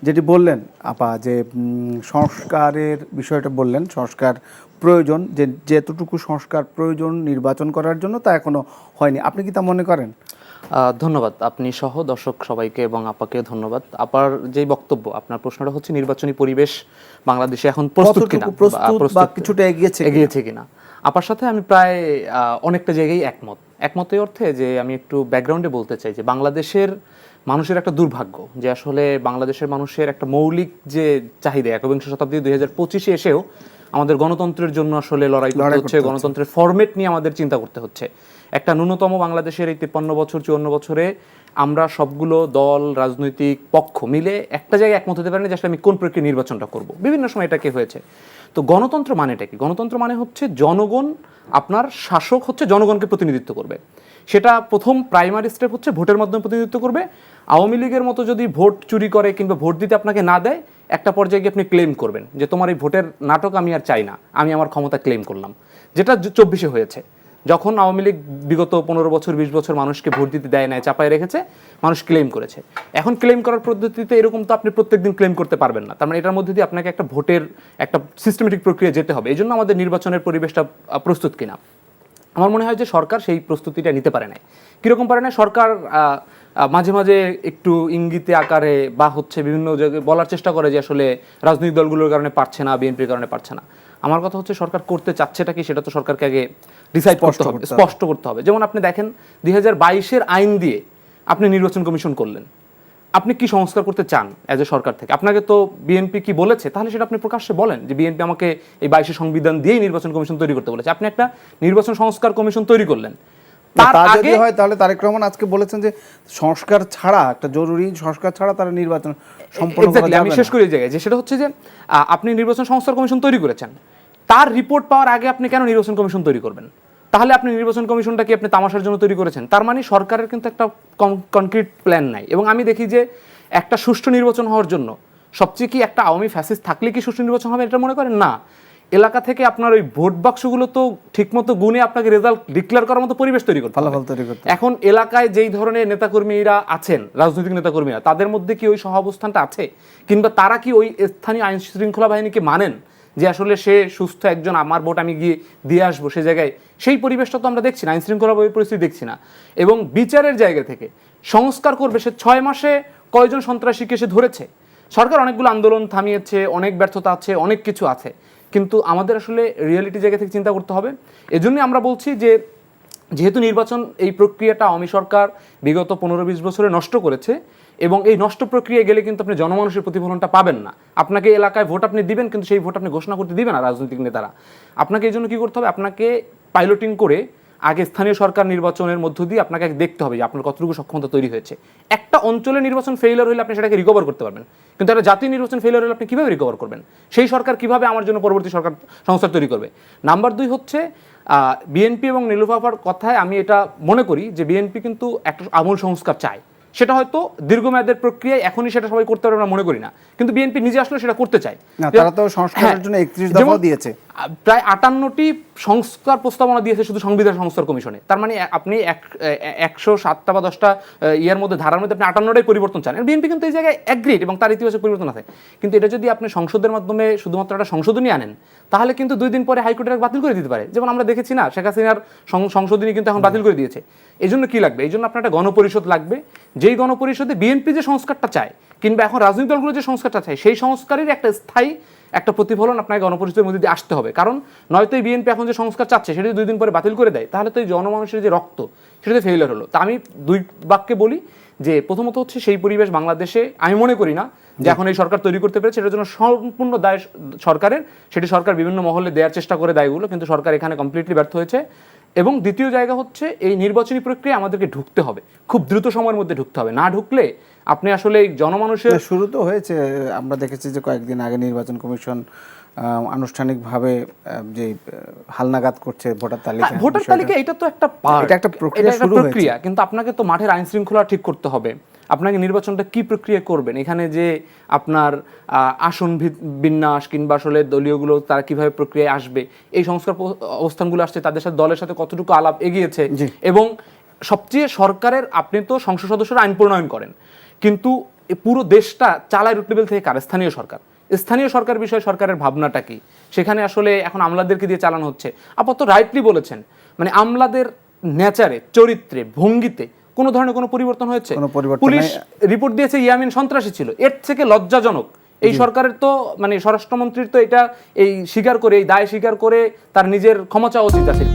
যেটি বললেন আপা যে সংস্কারের বিষয়টা বললেন, সংস্কার প্রয়োজন, যে যেতটুকু সংস্কার প্রয়োজন নির্বাচন করার জন্য তা এখনো হয়নি, আপনি কি তা মনে করেন? ধন্যবাদ আপনি সহ দর্শক সবাইকে এবং আপাকে ধন্যবাদ। আপার যেই বক্তব্য, আপনার প্রশ্নটা হচ্ছে নির্বাচনী পরিবেশ বাংলাদেশে এখন প্রস্তুত কিনা, প্রস্তুত বা কিছুটা এগিয়েছে কিনা। আপার সাথে আমি প্রায় অনেকটা জায়গায় একমত এই অর্থে যে আমি একটু ব্যাকগ্রাউন্ডে বলতে চাই যে বাংলাদেশের মানুষের একটা দুর্ভাগ্য যে আসলে বাংলাদেশের মানুষের একটা মৌলিক যে চাহিদা 21 শতাব্দী 2025-এ এসেও আমাদের গণতন্ত্রের জন্য আসলে লড়াই করতে হচ্ছে, গণতন্ত্রের ফরম্যাট নিয়ে আমাদের চিন্তা করতে হচ্ছে। একটা ন্যূনতম বাংলাদেশের এই 53 বছর 54 বছরে আমরা সবগুলো দল রাজনৈতিক পক্ষ মিলে একটা জায়গায় একমত হতে পারিনি যে আসলে আমি কোন প্রক্রিয়া নির্বাচনটা করব। বিভিন্ন সময় এটাকে হয়েছে। তো গণতন্ত্র মানেটা কি? গণতন্ত্র মানে হচ্ছে জনগণ, আপনার শাসক হচ্ছে জনগণকে প্রতিনিধিত্ব করবে। সেটা প্রথম প্রাইমারি স্টেপ হচ্ছে ভোটের মাধ্যমে প্রতিনিধিত্ব করবে। আওয়ামী লীগের মতো যদি ভোট চুরি করে কিংবা ভোট দিতে আপনাকে না দেয়, একটা পর্যায়ে গিয়ে আপনি ক্লেম করবেন যে তোমার এই ভোটের নাটক আমি আর চাই না, আমি আমার ক্ষমতা ক্লেম করলাম। যেটা 24-এ হয়েছে, যখন আওয়ামী লীগ বিগত 15 বছর 20 বছর মানুষকে ভোট দিতে দেয় নাই, চাপায় রেখেছে, মানুষ ক্লেম করেছে। এখন ক্লেম করার পদ্ধতিতে এরকম তো আপনি প্রত্যেকদিন ক্লেম করতে পারবেন না। তার মানে এটার মধ্যে দিয়ে আপনাকে একটা ভোটের একটা সিস্টেমেটিক প্রক্রিয়া যেতে হবে। এই জন্য আমাদের নির্বাচনের পরিবেশটা প্রস্তুত কিনা, আমার মনে হয় যে সরকার সেই প্রস্তুতিটা নিতে পারে নাই। কীরকম পারে না? সরকার মাঝে মাঝে একটু ইঙ্গিতে আকারে বা হচ্ছে বিভিন্ন জায়গায় বলার চেষ্টা করে যে আসলে রাজনৈতিক দলগুলোর কারণে পারছে না, বিএনপির কারণে পারছে না। আমার কথা হচ্ছে সরকার করতে চাচ্ছেটা কি সেটা তো সরকারকে আগে ডিসাইড করতে হবে, স্পষ্ট করতে হবে। যেমন আপনি দেখেন 2022-এর আইন দিয়ে আপনি নির্বাচন কমিশন করলেন, আপনি কি সংস্কার করতে চান অ্যাজ এ সরকার থেকে? আপনাকে তো বিএনপি কি বলেছে, তাহলে সেটা আপনি প্রকাশ্যে বলেন যে বিএনপি আমাকে এই 22 সংবিধান দিয়েই নির্বাচন কমিশন তৈরি করতে বলেছে। আপনি একটা নির্বাচন সংস্কার কমিশন তৈরি করলেন, তার আগে হয় তাহলে তারেক রহমান আজকে বলেছেন যে সংস্কার ছাড়া, একটা জরুরি সংস্কার ছাড়া তারা নির্বাচন সম্পন্ন করা যাবে না। আমি শেষ করে জায়গায় যে সেটা হচ্ছে যে আপনি নির্বাচন সংস্কার কমিশন তৈরি করেছেন, তার রিপোর্ট পাওয়ার আগে আপনি কেন নির্বাচন কমিশন তৈরি করবেন? তাহলে আপনি নির্বাচন কমিশনটা কি আপনি তামাশার জন্য তৈরি করেছেন? তার মানে সরকারের কিন্তু একটা কনক্রিট প্ল্যান নাই। এবং আমি দেখি যে একটা সুষ্ঠু নির্বাচন হওয়ার জন্য সবচেয়ে কি একটা আওয়ামী ফ্যাসিস্ট থাকলে কি সুষ্ঠু নির্বাচন হবে এটা মনে করেন? না, এলাকা থেকে আপনার ওই ভোট বাক্সগুলো তো ঠিকমতো গুনে আপনাকে রেজাল্ট ডিক্লেয়ার করার মতো পরিবেশ তৈরি করতে হবে। এখন এলাকায় যেই ধরনের নেতাকর্মীরা আছেন, রাজনৈতিক নেতাকর্মীরা, তাদের মধ্যে কি ওই সহাবস্থানটা আছে? কিংবা তারা কি ওই স্থানীয় আইন শৃঙ্খলা বাহিনীকে মানেন যে আসলে সে সুস্থ একজন, আমার ভোট আমি গিয়ে দিয়ে আসবো সে জায়গায়? সেই পরিবেশটা তো আমরা দেখছি না, আইন শৃঙ্খলা পরিস্থিতি দেখছি না। এবং বিচারের জায়গা থেকে সংস্কার করবে, সে 6 মাসে কয়জন সন্ত্রাসীকে সে ধরেছে? সরকার অনেকগুলো আন্দোলন থামিয়েছে, অনেক ব্যর্থতা আছে, অনেক কিছু আছে, কিন্তু আমাদের আসলে রিয়েলিটি জায়গা থেকে চিন্তা করতে হবে। এজন্যই আমরা বলছি যে যেহেতু নির্বাচন এই প্রক্রিয়াটা আওয়ামী সরকার বিগত 15-20 বছরে নষ্ট করেছে, এবং এই নষ্ট প্রক্রিয়ায় গেলে কিন্তু আপনি জনমানুষের প্রতিফলনটা পাবেন না। আপনাকে এলাকায় ভোট আপনি দিবেন, কিন্তু সেই ভোট আপনি ঘোষণা করতে দিবেন না রাজনৈতিক নেতারা। আপনাকে এই জন্য কী করতে হবে? আপনাকে পাইলটিং করে আগে স্থানীয় সরকার নির্বাচনের মধ্য দিয়ে আপনাকে দেখতে হবে যে আপনার কতটুকু সক্ষমতা তৈরি হয়েছে। একটা অঞ্চলে নির্বাচন ফেইলিওর হলে আপনি সেটাকে রিকভার করতে পারবেন, কিন্তু একটা জাতীয় নির্বাচন ফেইলিওর হলে আপনি কীভাবে রিকভার করবেন? সেই সরকার কীভাবে আমার জন্য পরবর্তী সরকার সংস্কার তৈরি করবে? নাম্বার 2 হচ্ছে বিএনপি এবং নীলুফাফার কথায় আমি এটা মনে করি যে বিএনপি কিন্তু একটা আমূল সংস্কার চায়। সেটা হয়তো দীর্ঘমেয়াদের প্রক্রিয়ায় এখনই সেটা সবাই করতে পারবে না মনে করি না, কিন্তু বিএনপি নিজে আসলে সেটা করতে চায়। তারা তো সংস্কারের জন্য 31 দফা দিয়েছে, প্রায় 58টি সংস্কার প্রস্তাবনা দিয়েছে শুধু সংবিধান সংস্কার কমিশনে। তার মানে আপনি 107টা বা 10টা ইয়ার মধ্যে ধারার মধ্যে আপনি 58টাই পরিবর্তন চান। বিএনপি কিন্তু এই জায়গায় অ্যাগ্রিড এবং তার ইতিবাচক পরিবর্তন আছে, কিন্তু এটা যদি আপনি সংসদের মাধ্যমে শুধুমাত্র একটা সংশোধনী আনেন, তাহলে কিন্তু 2 দিন পরে হাইকোর্টের বাতিল করে দিতে পারে। যেমন আমরা দেখেছি না, শেখ হাসিনার সংশোধনী কিন্তু এখন বাতিল করে দিয়েছে। এই জন্য কী লাগবে? এই জন্য আপনার একটা গণপরিষদ লাগবে, যেই গণপরিষদে বিএনপি যে সংস্কারটা চায় কিংবা এখন রাজনৈতিক দলগুলো যে সংস্কারটা চায়, সেই সংস্কারের একটা স্থায়ী একটা প্রতিফলন আপনাকে গণপরিষদের মধ্যে দিয়ে আসতে হবে। কারণ নয়তো এই বিএনপি এখন যে সংস্কার চাচ্ছে সেটা 2 দিন পরে বাতিল করে দেয়, তাহলে তো এই জনমানুষের যে রক্ত সেটাতে ফেইলিওর হলো। তা আমি 2 বাক্যে বলি যে প্রথমত হচ্ছে সেই পরিবেশ বাংলাদেশে আমি মনে করি না যে এখন এই সরকার তৈরি করতে পেরেছে। এটার জন্য সম্পূর্ণ দায় সরকারের, সেটি সরকার বিভিন্ন মহলে দেওয়ার চেষ্টা করে দায়গুলো, কিন্তু সরকার এখানে কমপ্লিটলি ব্যর্থ হয়েছে। এবং দ্বিতীয় জায়গা হচ্ছে এই নির্বাচনী প্রক্রিয়া আমাদেরকে ঢুকতে হবে, খুব দ্রুত সময়ের মধ্যে ঢুকতে হবে। না ঢুকলে আপনি আসলে এই জনমানুষের শুরু তো হয়েছে, আমরা দেখেছি যে কয়েকদিন আগে নির্বাচন কমিশন আনুষ্ঠানিকভাবে যে হালনাগাদ করছে ভোটার তালিকা, এটা তো একটা পার্ট, এটা একটা প্রক্রিয়া, কিন্তু আপনাকে তো মাঠের আইন শৃঙ্খলা ঠিক করতে হবে। আপনাকে নির্বাচনটা কি প্রক্রিয়া করবেন, এখানে যে আপনার আসন বিন্যাস কিংবা আসলে দলীয়গুলো তারা কিভাবে প্রক্রিয়ায় আসবে, এই সংস্কার অবস্থানগুলো আসছে, তাদের সাথে দলের সাথে কতটুকু আলাপ এগিয়েছে। এবং সবচেয়ে সরকারের, আপনি তো সংসদ সদস্যরা আইন প্রণয়ন করেন, কিন্তু এই পুরো দেশটা চালায় রুট লেভেল থেকে কার? স্থানীয় সরকার। স্থানীয় সরকার বিষয়ে সরকারের ভাবনাটা কি সেখানে আসলে এখন আমলাদেরকে দিয়ে চালানো হচ্ছে। আপাতত রাইটলি বলেছেন, মানে আমলাদের নেচারে, চরিত্রে, ভঙ্গিতে কোনো ধরনের কোনো পরিবর্তন হয়েছে? কোনো পরিবর্তন পুলিশ নাই। রিপোর্ট দিয়েছে ইয়ামিন সন্ত্রাসী ছিল, এর থেকে লজ্জাজনক এই সরকারের তো মানে স্বরাষ্ট্রমন্ত্রীর তো এটা এই স্বীকার করে, এই দায় স্বীকার করে তার নিজের ক্ষমা চাওয়া উচিত আছে।